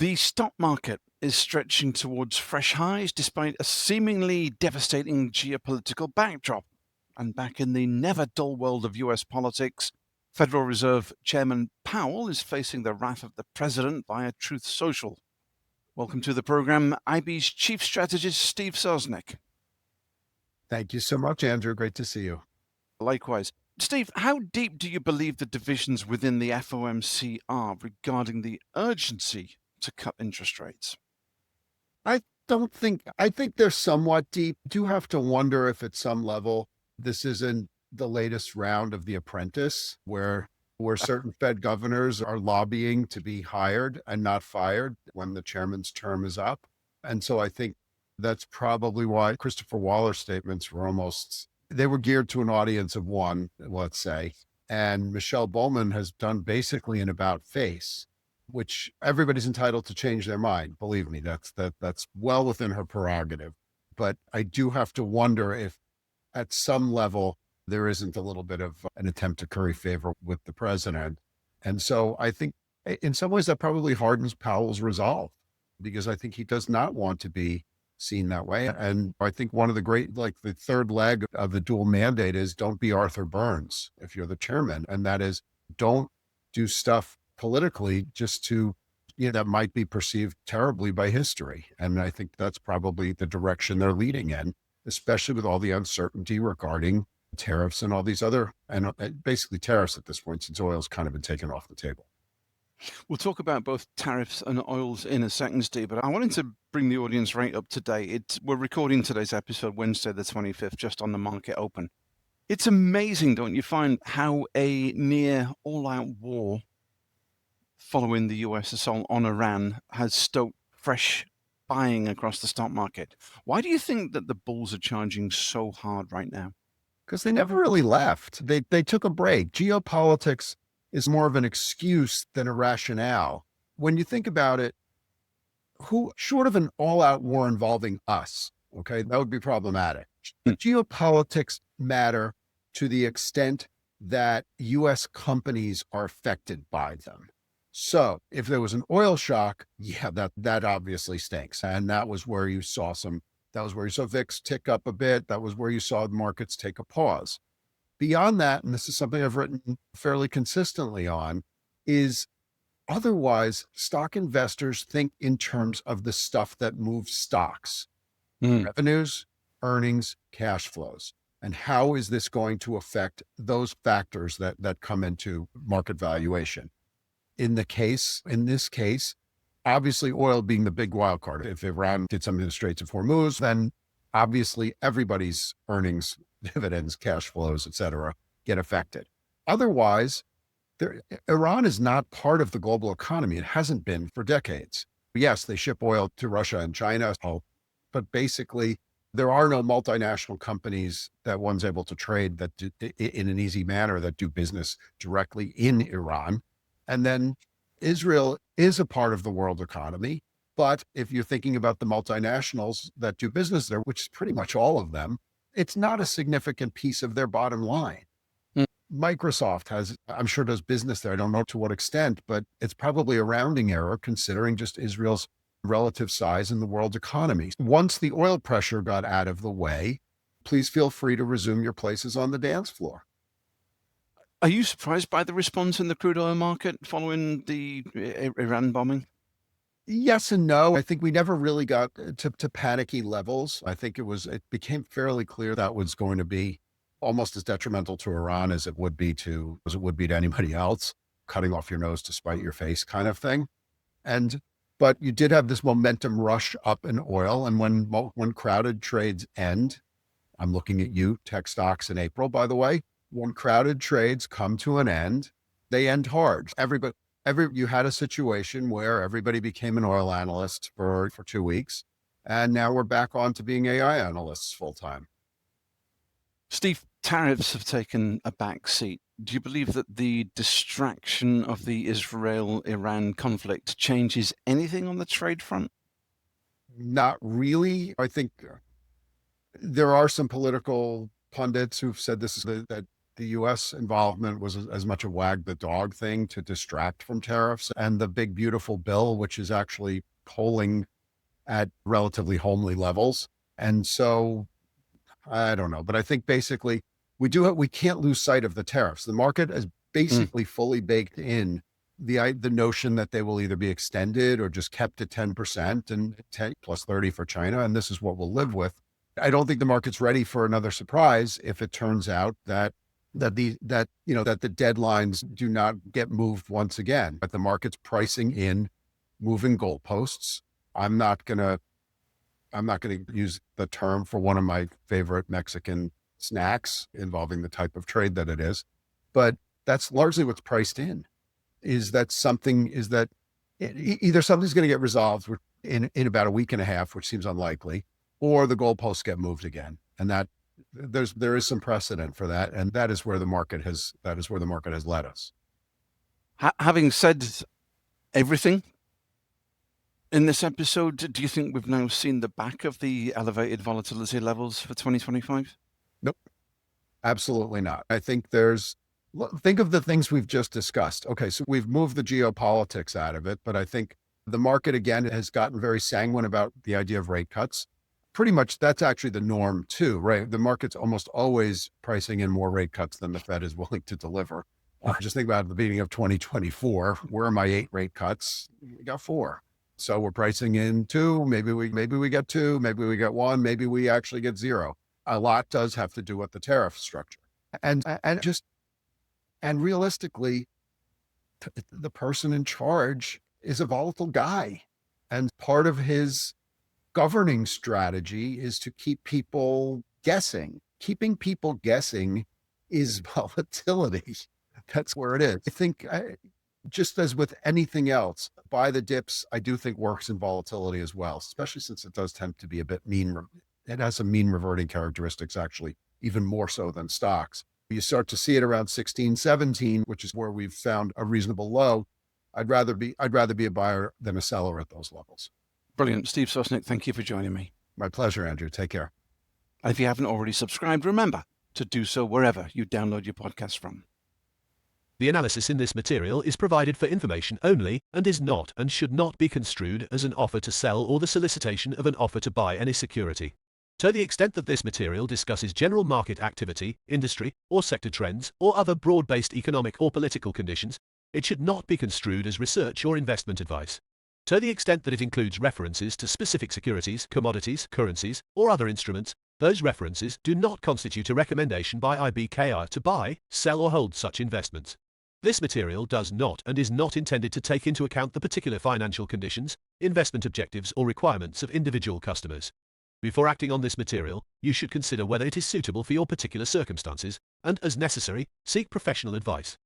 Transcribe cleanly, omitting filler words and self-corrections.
The stock market is stretching towards fresh highs despite a seemingly devastating geopolitical backdrop. And back in the never dull world of US politics, Federal Reserve Chairman Powell is facing the wrath of the president via Truth Social. Welcome to the program, IB's Chief Strategist, Steve Sosnick. Thank you so much, Andrew. Great to see you. Likewise. Steve, how deep do you believe the divisions within the FOMC are regarding the urgency to cut interest rates? I think they're somewhat deep. Do have to wonder if at some level this isn't the latest round of the Apprentice, where certain Fed governors are lobbying to be hired and not fired when the chairman's term is up. And so I think that's probably why Christopher Waller's statements they were geared to an audience of one, let's say. And Michelle Bowman has done basically an about face, which everybody's entitled to change their mind. Believe me, that's well within her prerogative. But I do have to wonder if at some level there isn't a little bit of an attempt to curry favor with the president. And so I think in some ways that probably hardens Powell's resolve, because I think he does not want to be seen that way. And I think one of the the third leg of the dual mandate is don't be Arthur Burns if you're the chairman. And that is, don't do stuff politically just to, that might be perceived terribly by history. And I think that's probably the direction they're leading in, especially with all the uncertainty regarding tariffs and all these other, and basically tariffs at this point, since oil's kind of been taken off the table. We'll talk about both tariffs and oils in a second, Steve, but I wanted to bring the audience right up to date. We're recording today's episode Wednesday the 25th, just on the market open. It's amazing, don't you find, how a near all-out war following the US assault on Iran has stoked fresh buying across the stock market. Why do you think that the bulls are charging so hard right now? Because they never really left. They took a break. Geopolitics is more of an excuse than a rationale. When you think about it, short of an all-out war involving us, okay, that would be problematic. Geopolitics matter to the extent that US companies are affected by them. So if there was an oil shock, that obviously stinks. And that was where you saw VIX tick up a bit. That was where you saw the markets take a pause. Beyond that, and this is something I've written fairly consistently on, is otherwise stock investors think in terms of the stuff that moves stocks, revenues, earnings, cash flows. And how is this going to affect those factors that come into market valuation? In this case, obviously oil being the big wild card. If Iran did something to the Straits of Hormuz, then obviously everybody's earnings, dividends, cash flows, et cetera, get affected. Otherwise, Iran is not part of the global economy. It hasn't been for decades. Yes, they ship oil to Russia and China, but basically there are no multinational companies that one's able to trade that do, in an easy manner, that do business directly in Iran. And then Israel is a part of the world economy. But if you're thinking about the multinationals that do business there, which is pretty much all of them, it's not a significant piece of their bottom line. Microsoft I'm sure does business there. I don't know to what extent, but it's probably a rounding error considering just Israel's relative size in the world economy. Once the oil pressure got out of the way, please feel free to resume your places on the dance floor. Are you surprised by the response in the crude oil market following the Iran bombing? Yes and no. I think we never really got to panicky levels. I think it became fairly clear that was going to be almost as detrimental to Iran as it would be to anybody else, cutting off your nose to spite your face kind of thing. But you did have this momentum rush up in oil. And when crowded trades end, I'm looking at you, tech stocks in April, by the way, when crowded trades come to an end, they end hard. You had a situation where everybody became an oil analyst for 2 weeks. And now we're back on to being AI analysts full time. Steve, tariffs have taken a back seat. Do you believe that the distraction of the Israel-Iran conflict changes anything on the trade front? Not really. I think there are some political pundits who've said that the US involvement was as much a wag the dog thing to distract from tariffs, and the big, beautiful bill, which is actually polling at relatively homely levels. And so I don't know, but I think basically we can't lose sight of the tariffs. The market is basically fully baked in the notion that they will either be extended or just kept at 10% and 10 plus 30 for China. And this is what we'll live with. I don't think the market's ready for another surprise if it turns out that the deadlines do not get moved once again. But the market's pricing in moving goalposts. I'm not gonna use the term for one of my favorite Mexican snacks involving the type of trade that it is, but that's largely what's priced in. Either something's going to get resolved in about a week and a half, which seems unlikely, or the goalposts get moved again. And that there is some precedent for that. And that is where the market has led us. Having said everything in this episode, do you think we've now seen the back of the elevated volatility levels for 2025? Nope, absolutely not. I think think of the things we've just discussed. Okay, so we've moved the geopolitics out of it, but I think the market, again, has gotten very sanguine about the idea of rate cuts. Pretty much that's actually the norm too, right? The market's almost always pricing in more rate cuts than the Fed is willing to deliver. Just think about the beginning of 2024. Where are my 8 rate cuts? We got 4. So we're pricing in 2, maybe we get 2, maybe we get 1, maybe we actually get 0. A lot does have to do with the tariff structure. And realistically, the person in charge is a volatile guy. And part of his governing strategy is to keep people guessing. Keeping people guessing is volatility. That's where it is. I think just as with anything else, buy the dips, I do think works in volatility as well, especially since it does tend to be a bit mean. It has some mean reverting characteristics, actually, even more so than stocks. You start to see it around 16, 17, which is where we've found a reasonable low. I'd rather be a buyer than a seller at those levels. Brilliant. Steve Sosnick, thank you for joining me. My pleasure, Andrew. Take care. And if you haven't already subscribed, remember to do so wherever you download your podcast from. The analysis in this material is provided for information only and is not and should not be construed as an offer to sell or the solicitation of an offer to buy any security. To the extent that this material discusses general market activity, industry, or sector trends, or other broad-based economic or political conditions, it should not be construed as research or investment advice. To the extent that it includes references to specific securities, commodities, currencies, or other instruments, those references do not constitute a recommendation by IBKR to buy, sell, or hold such investments. This material does not and is not intended to take into account the particular financial conditions, investment objectives, or requirements of individual customers. Before acting on this material, you should consider whether it is suitable for your particular circumstances and, as necessary, seek professional advice.